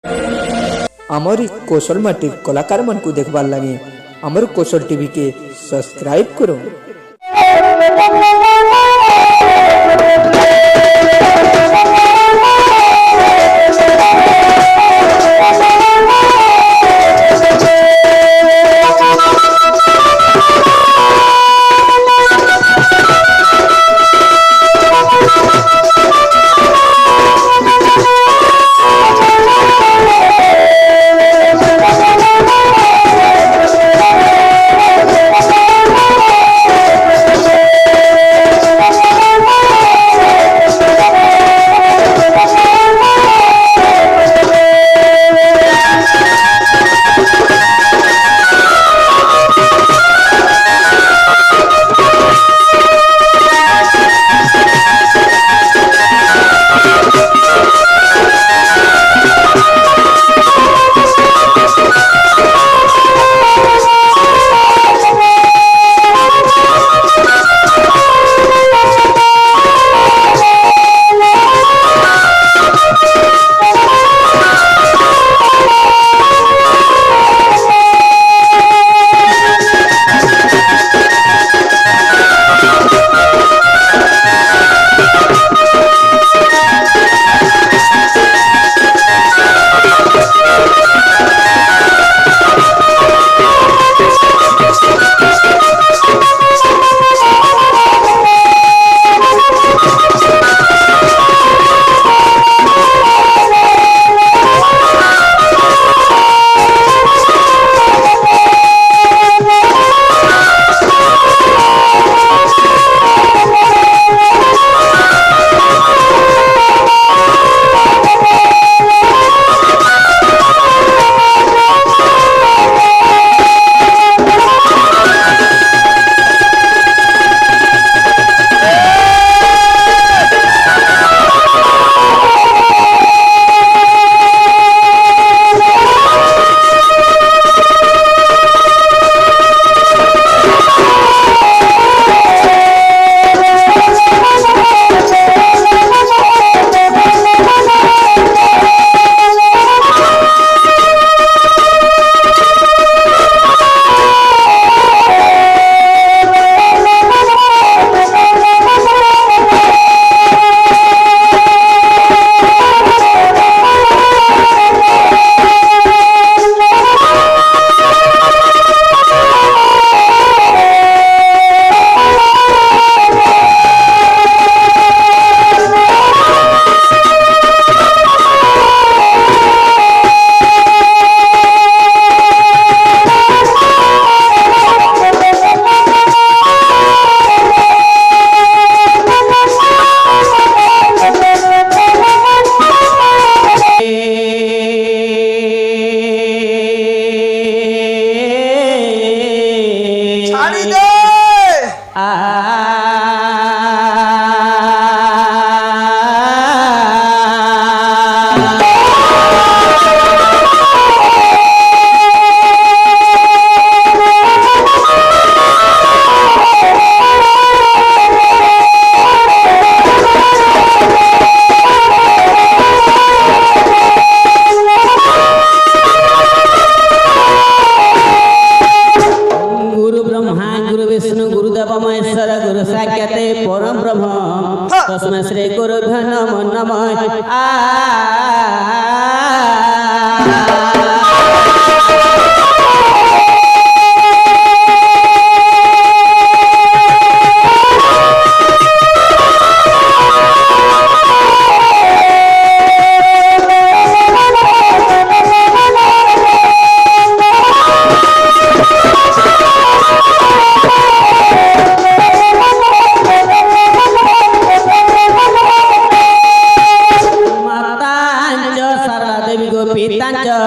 आमरी कौशल माटी कलाकार मन को देखबार लगे आमर कौशल टीवी के सब्सक्राइब करो। परम ब्रह्म तस्मै श्री गुरुभ्यो नमो नमः।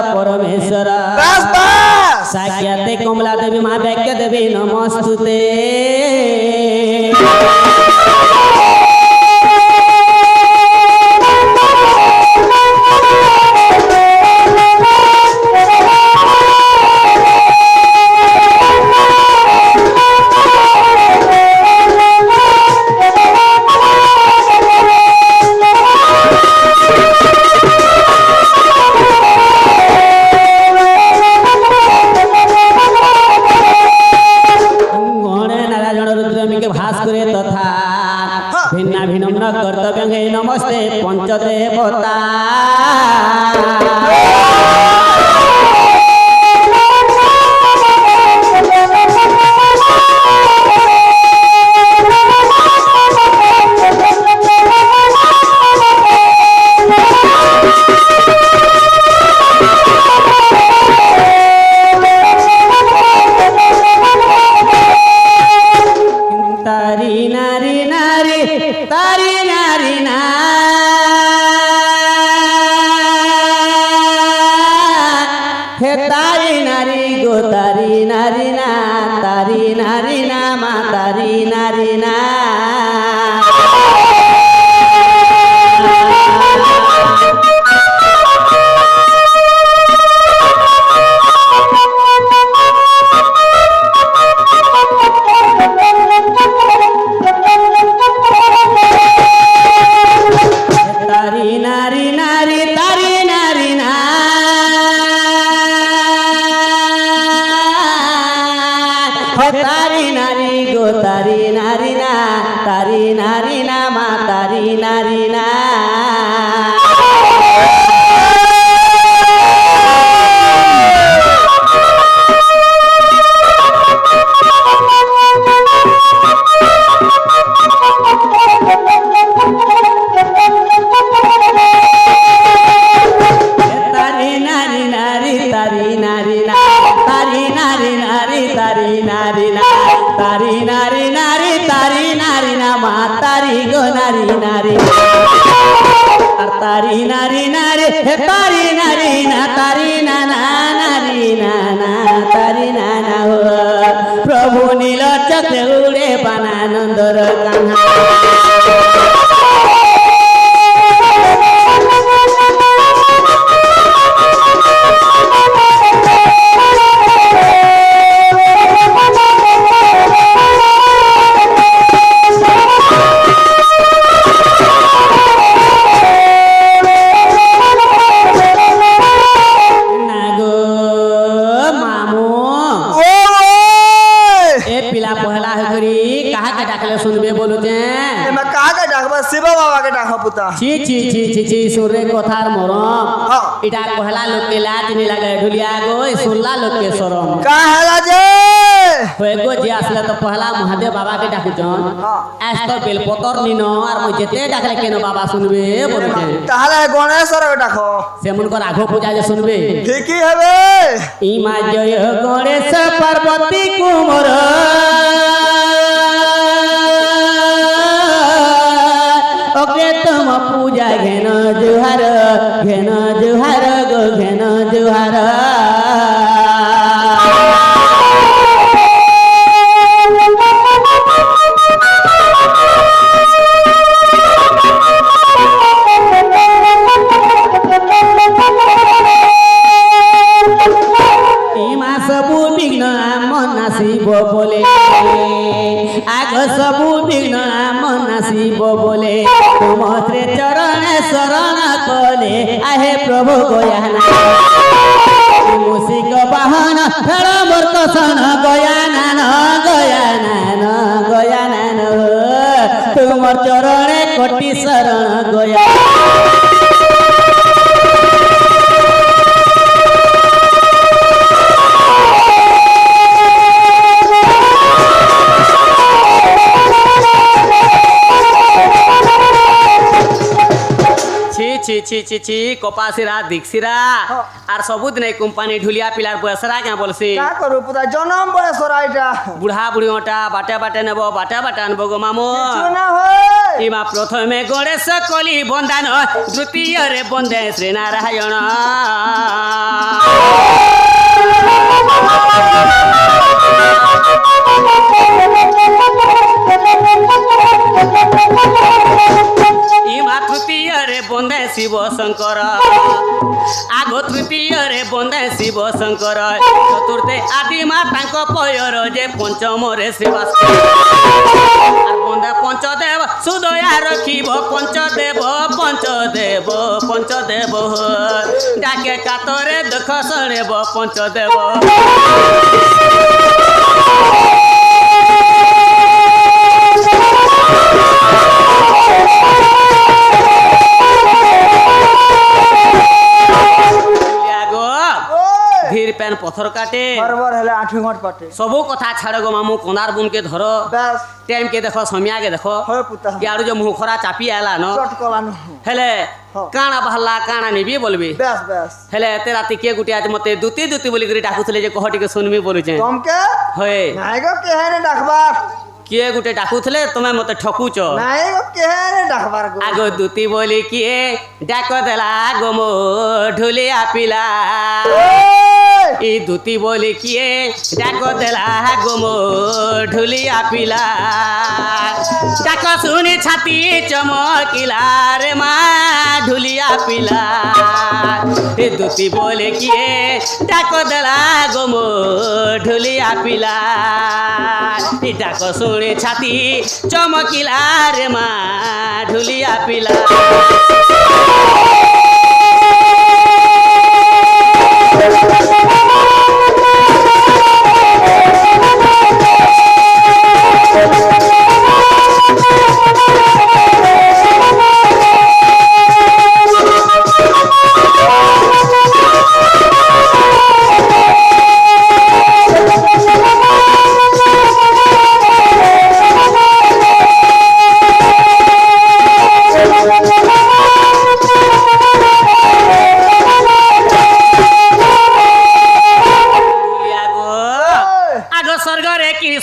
परमेश्वर साख्याते कमला देवी माँ भाग्य देवी नमस्तुते। হে তারি নারী গো তারি নারী না তারি নারী না মা তারি নারী না তারি নারী নারী তারি নারী না তারি নারী গো তারি নারী না তারি নারী না মা তারি নারী না তারি নারী নারী তারি নারী না তারি নারী নারী তারি নারী না তারি নারী নারী তারি নারী না মা তারি গো নারী নারী আর তারি নারী নারী হে তারি নারী না তারি না না নারী না না তারি না না ও প্রভু নীল চক্রে উড়ে বানানন্দর কান্না ছি ছি ছি ছি ছি সুরে কথার মরম এটা কহলা লোকে লাজ নি লাগে ঢুলিয়া গো শুনলা লোকে শরম কাহেলা যে হয়ে গো যে আসলে তো পহলা মহাদেব বাবাকে ডাকুছন আজ তো বেলপতর নিন আর মই যেতে ডাকলে কেন বাবা শুনবে বলছে তাহলে গণেশ্বর ডাকো সেমন কর আঘো পূজা যে শুনবে ঠিকই হবে ইমা জয় গণেশ পার্বতী কুমর ওকে তুম পূজা ঘেন জুহার গো ঘেন জুহার ইমা সবু বিঘ্ন আমন নাসিব বলে আগ সবু বিঘ্ন আমন নাসিব বলে তুমরে চরণে শরণ কলে আহে প্রভু গয়ানা মুসিক বাহন ফেল মোর কসন গয়ানান গয়ানান গয়ানান তুমর চরণে কোটি শরণ গয়া ছি ছি ছি ছি কপাসিরা দীক্ষিরা আর সবুদিন এই কোম্পানি ঢুলিয়া পিলার বয়সরা কে বলছি কা করু পুতা জনম বয়সরা এটা বুড়া বুড়ি ওটা বাটে বাটে নেব বাটে বাটে আনবো গো মামু কিছু না হয় ইমা প্রথমে গণেশ কলি বন্দান দ্বিতীয়রে বন্দে শ্রীনারায়ণ ইমা তৃতীয়রে বন্দে শিব শঙ্কর আগ তৃতীয়রে বন্দে শিব শঙ্কর চতুর্থে আদিমা তাঙ্ক পয়র যে পঞ্চমরে শ্রীবাস আর বন্দে পঞ্চদেব সুদয়া রখিব পঞ্চদেব পঞ্চদেব পঞ্চদেব ডাকে কাতরে দুঃখ শোনেব পঞ্চদেব ধীর প্যান পথর কাটে বরবর হলে 8 ঘন্টা পাটে সবু কথা ছাড় গো মামু কোনার বুনকে ধর বাস টাইম কে দেখো সমিয়াকে দেখো হয় পুতা ইয়ারু যে মুহ খরা চাপি আলা ন চট কলানো হেলে কাଣା বাহারলা কাଣା নিবি বলবি বাস বাস হেলে এতে রাতি কে গুটি আজ মতে দুতি দুতি বলি করে ডাকুଥିଲେ যে কহ টিকে শুনবি বলুছে তমকে হয়ে নাই গো কেহেনে ডাকবার কিଏ গুটে ডাকুଥିଲେ তুমি মতে ঠকুছ নাই গো কেহেনে ডাকবার গো আগ দুতি বলি কিଏ ডাক দেলা গো মো ঢুলিয়া পিলা এই দুতি বলে কিয়ে ডাক দেলা গোমো ঢুলিয়া পিলা ডাক শুনি ছাতি চমকিলা রে মা ঢুলিয়া পিলা এ দুতি বলে কিয়ে ডাক দেলা গোমো ঢুলিয়া পিলা এই ডাক শুনি ছাতি চমকিলা রে মা ঢুলিয়া পিলা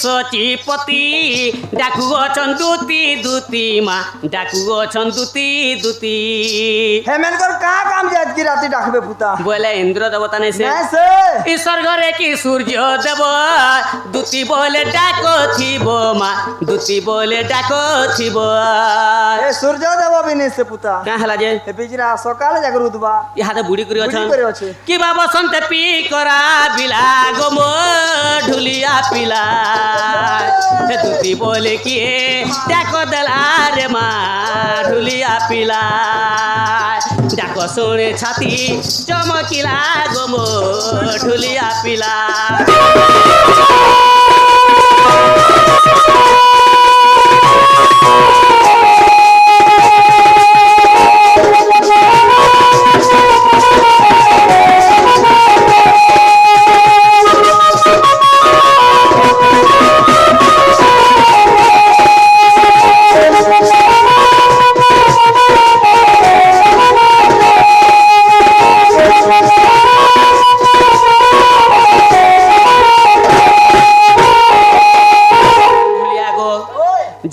সচিপতি ডাকু অছন দুতি দুতি মা ডাকু অছন দুতি দুতি হেমেনকর কা কাম যে আজকে রাতে ডাকবে পুতা বলে ইন্দ্র দেবতা নেই সে নেছে ঈশ্বর ঘরে কি সূর্য দেব দুতি বলে ডাকো থিব মা দুতি বলে ডাকো থিব এ সূর্য দেব বিনেছে পুতা কা হলা যে এ বিজরা সকালে জাগর উদবা ইহাতে বুড়ি করে বুড়ি অছন করে আছে কিবা বসন্তে পি করা বিলা গোমো ঢুলিয়া পিলা হে দুতি বলে কিয়ে ডাক দেলা রে মা ঢুলিয়া পিলা ডাক শুনে ছাতি চমকিলা গোমো ঢুলিয়া পিলা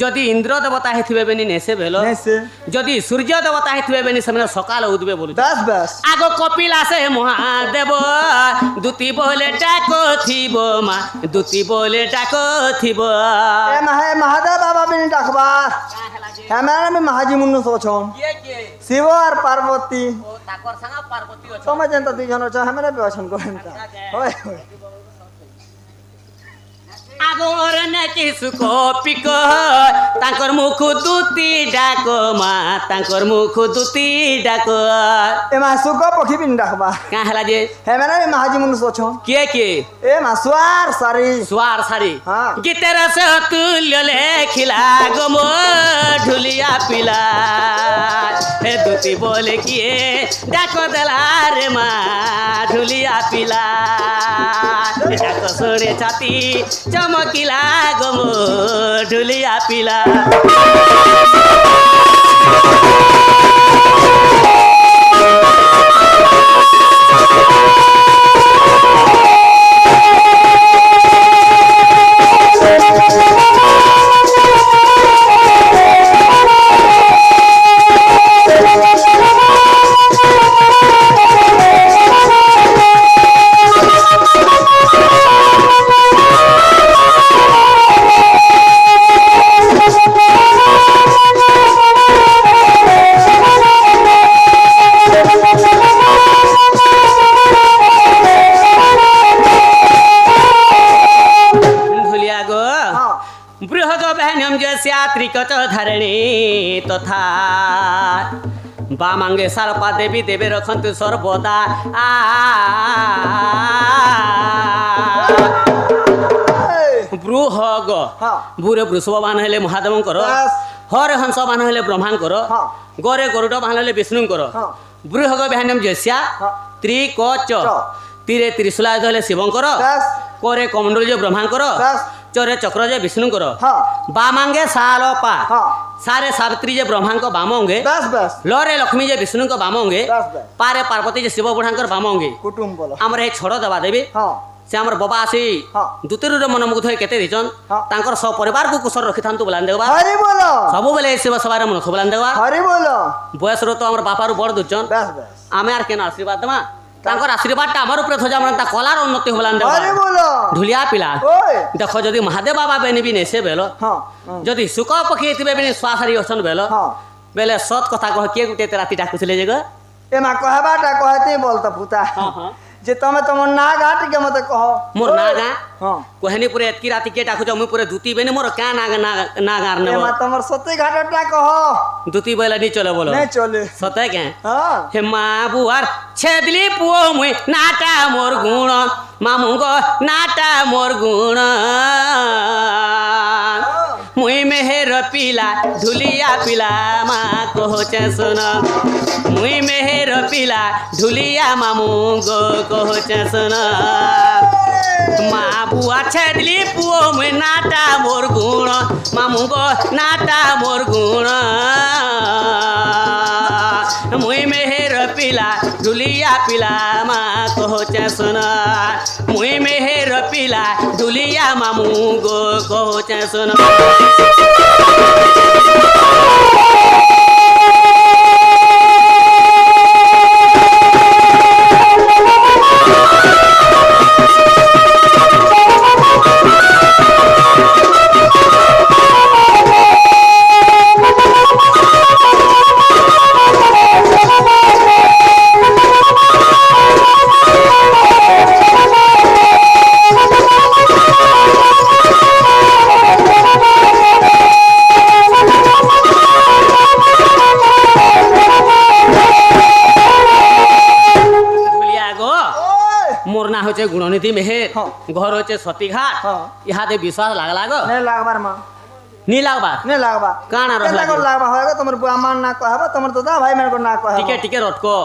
যদি ইন্দ্র দেবতা হেথিবে বেনি নেছে বেল নেছে যদি সূর্য দেবতা হেথিবে বেনি সেমানে সকাল উঠবে বলু বাস বাস আগ কপিল আসে মহাদেব দুতি বলে ডাকো থিব মা দুতি বলে ডাকো থিব এ মহাদেব বাবা বিনে ডাকবার হেমেন আমি মহাজি মুন্নু সোছম শিব আর পার্বতী ও তাকর সাঙ্গা পার্বতী অছ তোমার যেনতা দুই জন আছে হেমেন বিবাচন করেন হয় হয় আগর নাকি সুখ পিক তাঙ্কর মুখ দুতি ডাক মা তাঙ্কর মুখ দুতি ডাক এ মাসুক পক্ষী বিনে ডাকবা কা হেলা যে হেমেন আমি মহাজি মুন্নু সোছম কে কে এ মাসুয়ার সারি সোয়ার সারি হ্যাঁ। গীতের সে তুল্য লেখিলা গোমো ঢুলিয়া পিলা হে দুতি বলে কিয়ে ডাক দেলা রে মা ঢুলিয়া পিলা ডাক সরে ছাতি চমকিলা গোমো ঢুলিয়া পিলা बृहद बहनम जस्यात्रिकच धरणी तथा बामांगे सारपा देवी देवे रखन्तु सर्वदा बृहग बुरे वृषभ बाहन हेले महादेवंकर हर हंस बाहन हेले ब्रह्मांकर गरे गरुड बाहन हेले विष्णुंकर बृहग बहनम जस्या त्रिकच तीरे त्रिशूलायुध हेले शिवंकर करे कमंडल जे ब्रह्मांकर चरे चक्र जे विष्णुंकर बामांगे सालपा सारे सावित्री जे ब्रह्मांक बामंगे लरे लक्ष्मी जे विष्णुंक बामंगे पारे पार्वती जे शिव बुढ़ांकर बामंगे आमर हे छड़ देवा देवी से आमर बाबा आसी दुतिरु मन मुग्ध होई केते दिचन तांकर सब परिवार को कुशल रखि थांतु बुलान देबा हरि बोलो सब बेले शिव सवार मन बुलान देबा हरि बोलो बयस रो तो आमर बापा रु बड़ दुचन आमे आर केना आशीर्वाद दमा ତାଙ୍କର ଆଶୀର୍ବାଦଟା ଆମର ଉପରେ ଥଜା ମାନେ ତା କଲାର ଉନ୍ନତି ହବଲା আরে বলো ঢুলিয়া পিলা ওই দেখ যদি মহাদেব বাবা বেনি বিনে সে বেল হ্যাঁ হ্যাঁ, যদি শুক পক্ষী থিবে বিনে শ্বাসারি অছন বেল হ্যাঁ বেলে সৎ কথা কহ কিয়ে গুটে রাতি ডাকুছিলে যে গো এ মা কহবাটা কহতে বলতা পুতা হ্যাঁ হ্যাঁ যে তুমি তোমার না গা টিকে মতে কহ মোর না গা হ্যাঁ কহেনি পুরে এতকি রাতি কে ডাকুছ মুই পুরে দুতি বেনি মোর কা না না গার এ নেব মা তোমার সত্যি ঘাটটা কহ দুতি বেলে নি চলে বলো নে চলে সতে কে হ্যাঁ হে মা বুয়ার ছেদলি পুও মুই নাটা মোর গুণ মামু গো নাটা মোর গুণ মুই মেহের পিলা ঢুলিয়া পিলা মা কহছে শোন মুই মেহের পিলা ঢুলিয়া মামু গো কহছে শোন মা বুয়া ছেদলি পুও মুই নাটা মোর গুণ মামু গো নাটা মোর গুণ মুই মেহের পিলা ঢুলিয়া পিলা মা কহছে শোন মুই মেহের পিলা ঢুলিয়া মামু গো কহছে শোন মোর না হচ্ছে গুণনীতি মেহের হ্যাঁ। ঘর হচ্ছে সতীঘাট হ্যাঁ। ইহাতে বিশ্বাস লাগলা গো নে লাগবার মা নি লাগবা নে লাগবা কাଣା রহ কেতা কর লাগবা হয় গো তোমার আমার না কহবা তোমার দাদা ভাই মেরে না কহবা টিকে টিকে রটকো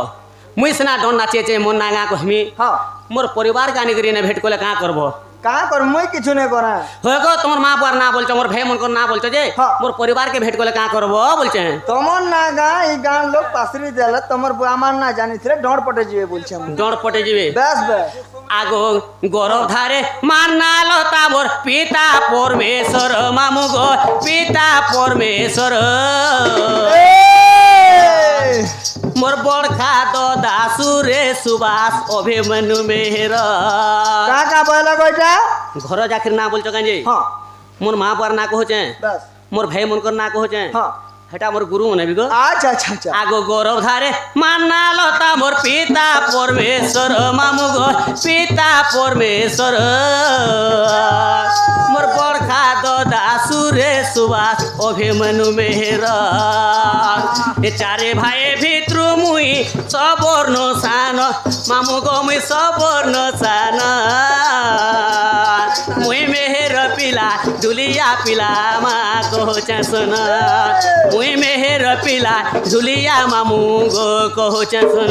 মুই সিনা ডন নাচিয়েছে মোর না গা কহমি হ্যাঁ মোর পরিবার গানি করি না ভেট করলে কাঁ করবো কা কর মই কিছু নে করা হয়ে গো তোমার মা বুয়ার না বলছো মোর ভাই মন না বলছো যে হ্যাঁ। মোর পরিবারকে ভেট করলে কাঁ করবো বলছে তোমার না গা এই গান লোক পাসরি দেলে তোমার আমার না জানিছিলে ডর পটে যাবে বলছে আমি ডর পটে যাবে বেশ বেশ আগো গরব ধারে মান্নাল তামর পিতা পরমেশ্বর মামু গো পিতা পরমেশ্বর এই, মোর বড়খা দদা সুরে সুবাস অভিমন্যু মেহের কাকা বলা কইটা ঘর জাকির না বলছো কাজে হ্যাঁ মোর মা বুয়ার না কহছে বেশ মোর ভাই মনকর না কহছে হ্যাঁ হেটা মোর গুরু মনে বিগো আচ্ছা আচ্ছা আচ্ছা আগো গৌরব ধারে মান্নাল তামর পিতা পরমেশ্বর মামু গো পিতা পরমেশ্বর মোর বড়খা দদা সুরে সুবাস অভিমন্যু মেহের এ চারে ভাইয়ে ভিতরু মুই সবর্ণ সান মামু গো মুই সবর্ণ সান মুই মেহের পিলা দুলিয়া পিলা মা কহছে শোন মুই মেহের পিলা দুলিয়া মামু গো কহছে শোন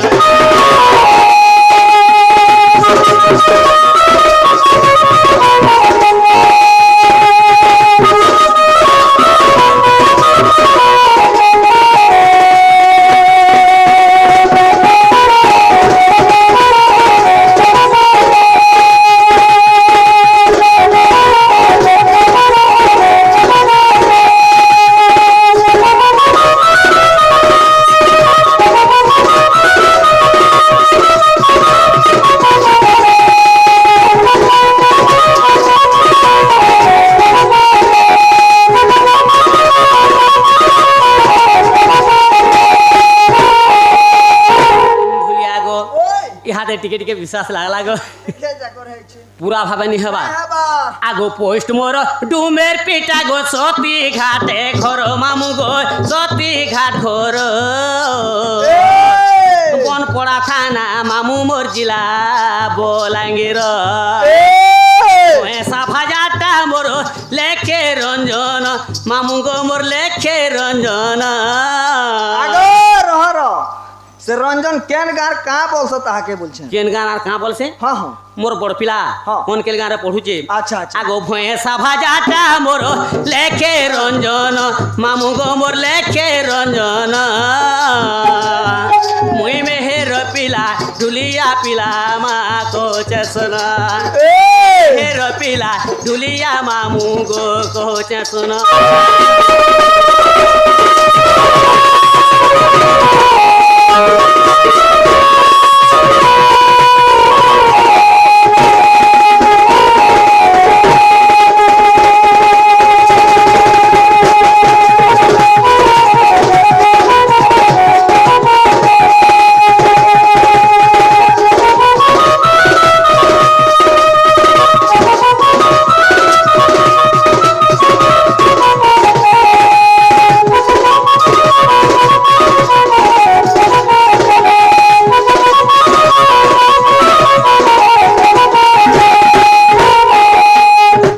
ইহাতে টিকে টিকে বিশ্বাস লাগলা গো কে যা করে হইছে পুরা ভাবে নি হবা হবা আগো পোস্ট মোর ডুমের পিটা গো সতী ঘাটে ঘর মামু গো সতী ঘাট ঘর এই, বন পড়া থানা মামু মোর জিলা বলাঙ্গীর এই, সাফা যাটা মোর লেখে রঞ্জন মামু গো মোর লেখে রঞ্জন আগো রহর সে রঞ্জন কেন গার কা বলছো তাহাকে বলছেন কেন গান আর কাঁ বলছে হ্যাঁ হ্যাঁ মোর বড় পিলা হ্যাঁ। কোন কেল গাঁরে পড়ুছে আচ্ছা আচ্ছা আগো ভয়েসা ভাজাটা মোর লেখে রঞ্জন মামু গো মোর লেখে রঞ্জন মুই মেহের পিলা ঢুলিয়া পিলা মা কোচে শোনা এই, মেহের পিলা ঢুলিয়া মামু গো কোচে শোনা